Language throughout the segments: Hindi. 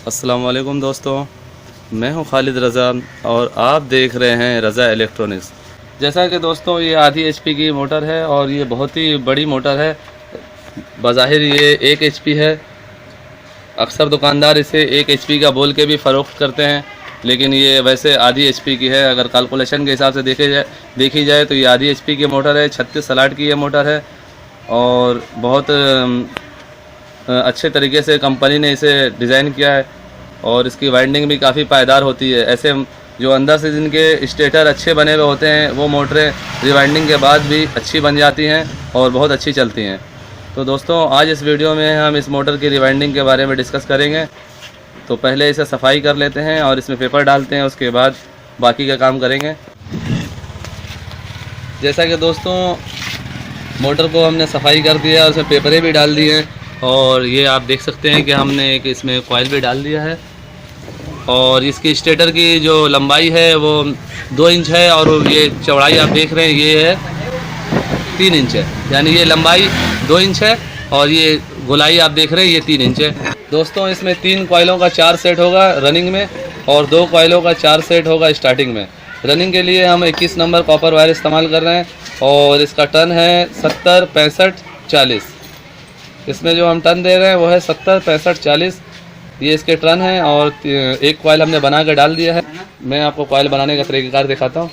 अस्सलाम वालेकुम दोस्तों, मैं हूं खालिद रज़ा और आप देख रहे हैं रज़ा इलेक्ट्रॉनिक्स। जैसा कि दोस्तों ये आधी एचपी की मोटर है और ये बहुत ही बड़ी मोटर है। बज़ाहिर ये 1 एचपी है। अक्सर दुकानदार इसे 1 एचपी का बोल के भी फ़रोख्त करते हैं, लेकिन ये वैसे आधी एचपी की है। अगर कैलकुलेशन के हिसाब से देखी जाए तो ये आधी एचपी की मोटर है। 36 सलाट की ये मोटर है और बहुत अच्छे तरीके से कंपनी ने इसे डिज़ाइन किया है और इसकी वाइंडिंग भी काफ़ी पायदार होती है। ऐसे जो अंदर से जिनके स्टेटर अच्छे बने हुए होते हैं वो मोटरें रिवाइंडिंग के बाद भी अच्छी बन जाती हैं और बहुत अच्छी चलती हैं। तो दोस्तों आज इस वीडियो में हम इस मोटर की रिवाइंडिंग के बारे में डिस्कस करेंगे। तो पहले इसे सफाई कर लेते हैं और इसमें पेपर डालते हैं, उसके बाद बाकी का काम करेंगे। जैसा कि दोस्तों मोटर को हमने सफाई कर दिया, उसमें पेपरें भी डाल दिए हैं और ये आप देख सकते हैं कि हमने एक इसमें कॉइल भी डाल दिया है। और इसकी स्टेटर की जो लंबाई है वो 2 इंच है और ये चौड़ाई आप देख रहे हैं ये है 3 इंच है। यानी ये लंबाई 2 इंच है और ये गोलाई आप देख रहे हैं ये 3 इंच है। दोस्तों इसमें 3 कॉइलों का 4 सेट होगा रनिंग में और 2 कॉइलों का 4 सेट होगा स्टार्टिंग में। रनिंग के लिए हम 21 नंबर कॉपर वायर इस्तेमाल कर रहे हैं और इसका टन है 70 65 40। इसमें जो हम टन दे रहे हैं वो है 70 65 40। ये इसके टन है और एक कॉइल हमने बना कर डाल दिया है। मैं आपको कॉइल बनाने का तरीक़ाकार दिखाता हूँ।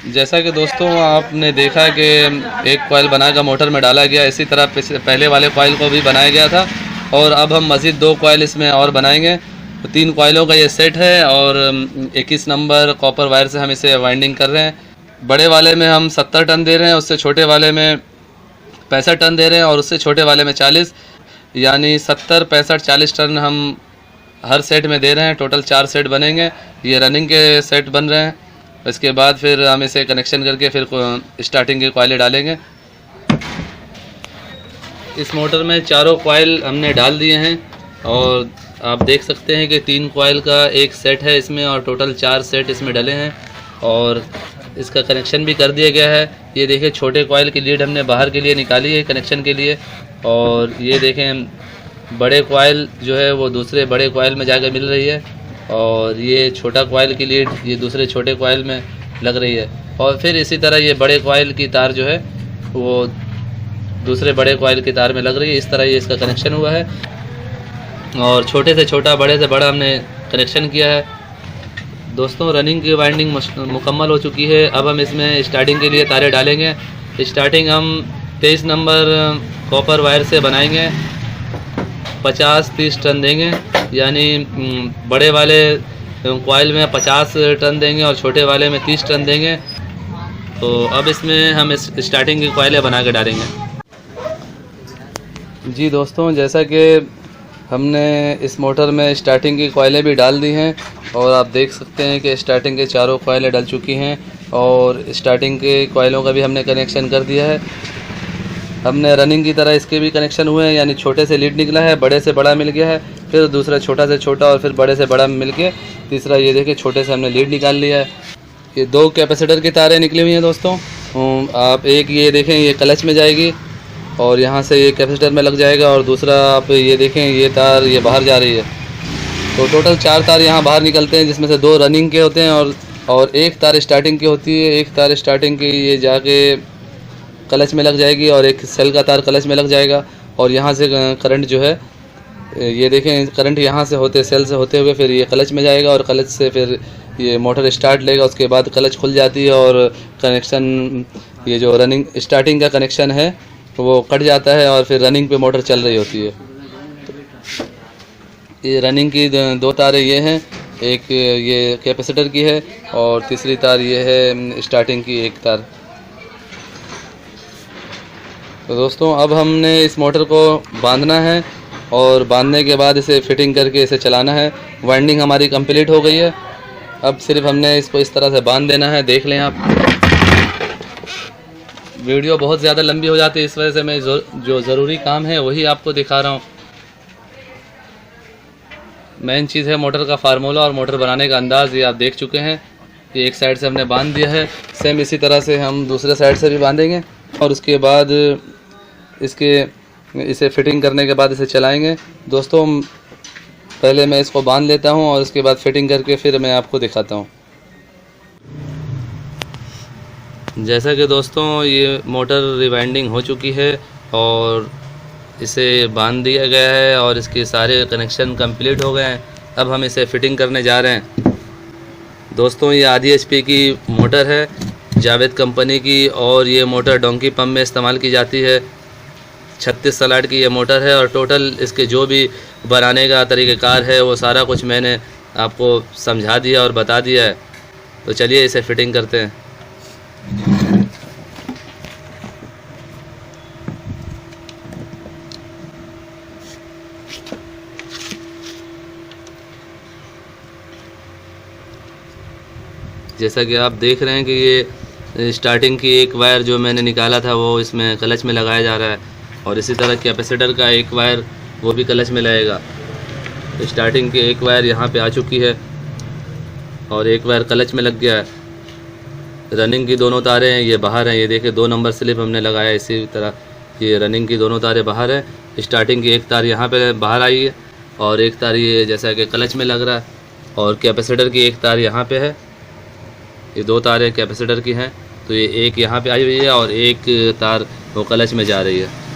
जैसा कि दोस्तों आपने देखा कि एक कॉइल बनाकर मोटर में डाला गया, इसी तरह पहले वाले कॉइल को भी बनाया गया था और अब हम मज़ीद 2 कॉइल इसमें और बनाएंगे। तो 3 कॉइलों का ये सेट है और 21 नंबर कॉपर वायर से हम इसे वाइंडिंग कर रहे हैं। बड़े वाले में हम 70 टन दे रहे हैं, उससे छोटे वाले में 65 टन दे रहे हैं और उससे छोटे वाले में 40, यानी 70, 65, 40 टन हम हर सेट में दे रहे हैं। टोटल 4 सेट बनेंगे, ये रनिंग के सेट बन रहे हैं। इसके बाद फिर हम इसे कनेक्शन करके फिर स्टार्टिंग के कॉइलें डालेंगे। इस मोटर में चारों कॉइल हमने डाल दिए हैं और आप देख सकते हैं कि 3 कॉइल का एक सेट है इसमें और टोटल 4 सेट इसमें डले हैं और इसका कनेक्शन भी कर दिया गया है। ये देखें, छोटे कॉइल की लीड हमने बाहर के लिए निकाली है कनेक्शन के लिए और ये देखें बड़े कॉइल जो है वो दूसरे बड़े कॉइल में जाकर मिल रही है और ये छोटा कॉइल की लीड ये दूसरे छोटे कॉइल में लग रही है और फिर इसी तरह ये बड़े कॉइल की तार जो है वो दूसरे बड़े कॉइल की तार में लग रही है। इस तरह ये इसका कनेक्शन हुआ है और छोटे से छोटा बड़े से बड़ा हमने कनेक्शन किया है। दोस्तों रनिंग की वाइंडिंग मुकम्मल हो चुकी है। अब हम इसमें स्टार्टिंग के लिए तारे डालेंगे। स्टार्टिंग हम 23 नंबर कॉपर वायर से बनाएंगे, 50-30 टन देंगे, यानी बड़े वाले कॉइल में 50 टन देंगे और छोटे वाले में 30 टन देंगे। तो अब इसमें हम इस स्टार्टिंग की कॉइलें बना के डालेंगे। जी दोस्तों, जैसा कि हमने इस मोटर में स्टार्टिंग की कॉइलें भी डाल दी हैं और आप देख सकते हैं कि स्टार्टिंग के चारों कॉइलें डल चुकी हैं और स्टार्टिंग के कॉइलों का भी हमने कनेक्शन कर दिया है। हमने रनिंग की तरह इसके भी कनेक्शन हुए हैं, यानी छोटे से लीड निकला है, बड़े से बड़ा मिल गया है, फिर दूसरा छोटा से छोटा और फिर बड़े से बड़ा मिल के तीसरा ये देखिए छोटे से हमने लीड निकाल लिया है। ये 2 कैपेसिटर की तारें निकली हुई हैं दोस्तों। आप एक ये देखें ये क्लच में जाएगी और यहाँ से ये कैपेसिटर में लग जाएगा और दूसरा आप ये देखें ये तार ये बाहर जा रही है। तो टोटल 4 तार यहाँ बाहर निकलते हैं, जिसमें से 2 रनिंग के होते हैं और एक तार स्टार्टिंग की होती है। एक तार स्टार्टिंग की ये जाके क्लच में लग जाएगी और एक सेल का तार क्लच में लग जाएगा और यहाँ से करंट जो है ये देखें करंट यहाँ से होते सेल से होते हुए फिर ये क्लच में जाएगा और क्लच से फिर ये मोटर स्टार्ट लेगा। उसके बाद क्लच खुल जाती है और कनेक्शन ये जो रनिंग स्टार्टिंग का कनेक्शन है वो कट जाता है और फिर रनिंग पे मोटर चल रही होती है। ये रनिंग की 2 तारें ये हैं, एक ये कैपेसिटर की है और तीसरी तार ये है स्टार्टिंग की एक तार। तो दोस्तों अब हमने इस मोटर को बांधना है और बांधने के बाद इसे फिटिंग करके इसे चलाना है। वाइंडिंग हमारी कंप्लीट हो गई है, अब सिर्फ हमने इसको इस तरह से बांध देना है। देख लें आप, वीडियो बहुत ज़्यादा लंबी हो जाती है, इस वजह से मैं जो ज़रूरी काम है वही आपको दिखा रहा हूँ। मेन चीज़ है मोटर का फार्मूला और मोटर बनाने का अंदाज़, ये आप देख चुके हैं। ये एक साइड से हमने बांध दिया है, सेम इसी तरह से हम दूसरे साइड से भी बांधेंगे और उसके बाद इसे फिटिंग करने के बाद इसे चलाएंगे। दोस्तों पहले मैं इसको बांध लेता हूं और उसके बाद फिटिंग करके फिर मैं आपको दिखाता हूं। जैसा कि दोस्तों ये मोटर रिवाइंडिंग हो चुकी है और इसे बांध दिया गया है और इसके सारे कनेक्शन कंप्लीट हो गए हैं। अब हम इसे फिटिंग करने जा रहे हैं। दोस्तों ये आधी HP की मोटर है, जावेद कंपनी की, और ये मोटर डोंकी पंप में इस्तेमाल की जाती है। 36 स्लॉट की ये मोटर है और टोटल इसके जो भी बनाने का तरीक़ाकार है वो सारा कुछ मैंने आपको समझा दिया और बता दिया है। तो चलिए इसे फिटिंग करते हैं। जैसा कि आप देख रहे हैं कि ये स्टार्टिंग की एक वायर जो मैंने निकाला था वो इसमें क्लच में लगाया जा रहा है और इसी तरह कैपेसिटर का एक वायर वो भी क्लच में लगेगा। स्टार्टिंग की एक वायर यहाँ पे आ चुकी है और एक वायर क्लच में लग गया है। रनिंग की दोनों तारें हैं ये बाहर हैं, ये देखिए 2 नंबर स्लिप हमने लगाया। इसी तरह ये रनिंग की दोनों तारें बाहर है। स्टार्टिंग की एक तार यहाँ पे बाहर आई है और एक तार ये जैसा कि क्लच में लग रहा है और कैपेसिटर की एक तार यहाँ पे है। ये 2 तारें कैपेसिटर की हैं, तो ये एक यहाँ पे आई हुई है और एक तार वो क्लच में जा रही है।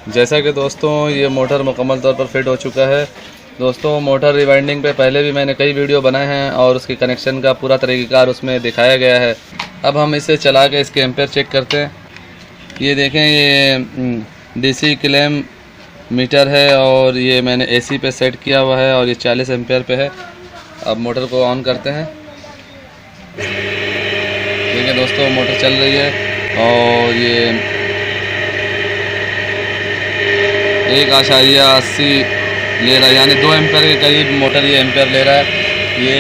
जैसा कि दोस्तों ये मोटर मुकम्मल तौर पर फिट हो चुका है। दोस्तों मोटर रिवाइंडिंग पे पहले भी मैंने कई वीडियो बनाए हैं और उसकी कनेक्शन का पूरा तरीक़ाकार उसमें दिखाया गया है। अब हम इसे चला के इसके एम्पेयर चेक करते हैं। ये देखें, ये डीसी क्लेम मीटर है और ये मैंने एसी पे सेट किया हुआ है और ये 40 एम्पेयर पे है। अब मोटर को ऑन करते हैं। देखिए दोस्तों मोटर चल रही है और ये 1.80 ले रहा है, यानी 2 एम्पेयर के करीब मोटर ये एम्पेयर ले रहा है। ये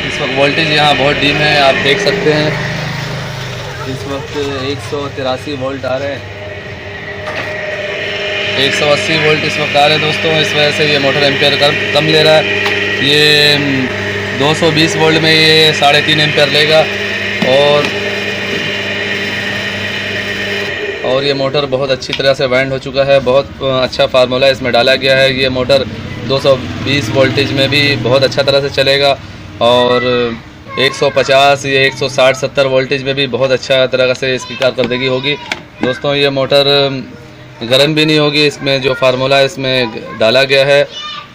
इस वक्त वोल्टेज यहाँ बहुत डीम है, आप देख सकते हैं। इस वक्त 183 वोल्ट आ रहे हैं, 180 वोल्ट इस वक्त आ रहे हैं दोस्तों। इस वजह से ये मोटर एम्पेयर कम ले रहा है। ये 220 वोल्ट में ये 3.5 एम्पेयर लेगा और ये मोटर बहुत अच्छी तरह से वाइंड हो चुका है। बहुत अच्छा फार्मूला इसमें डाला गया है। ये मोटर 220 वोल्टेज में भी बहुत अच्छा तरह से चलेगा और 150 या 160-70 वोल्टेज में भी बहुत अच्छा तरह से इसकी कारकर्दगी होगी। दोस्तों ये मोटर गर्म भी नहीं होगी, इसमें जो फार्मूला इसमें डाला गया है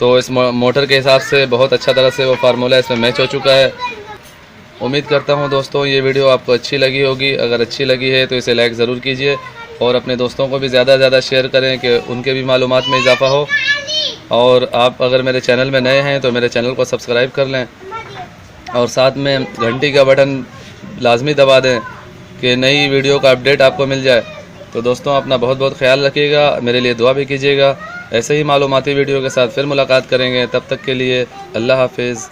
तो इस मोटर के हिसाब से बहुत अच्छा तरह से वो फार्मूला इसमें मैच हो चुका है। उम्मीद करता हूँ दोस्तों ये वीडियो आपको अच्छी लगी होगी। अगर अच्छी लगी है तो इसे लाइक ज़रूर कीजिए और अपने दोस्तों को भी ज़्यादा से ज़्यादा शेयर करें कि उनके भी मालूमात में इजाफ़ा हो। और आप अगर मेरे चैनल में नए हैं तो मेरे चैनल को सब्सक्राइब कर लें और साथ में घंटी का बटन लाजमी दबा दें कि नई वीडियो का अपडेट आपको मिल जाए। तो दोस्तों अपना बहुत बहुत ख्याल रखिएगा, मेरे लिए दुआ भी कीजिएगा। ऐसे ही मालूमाती वीडियो के साथ फिर मुलाकात करेंगे, तब तक के लिए अल्लाह हाफिज़।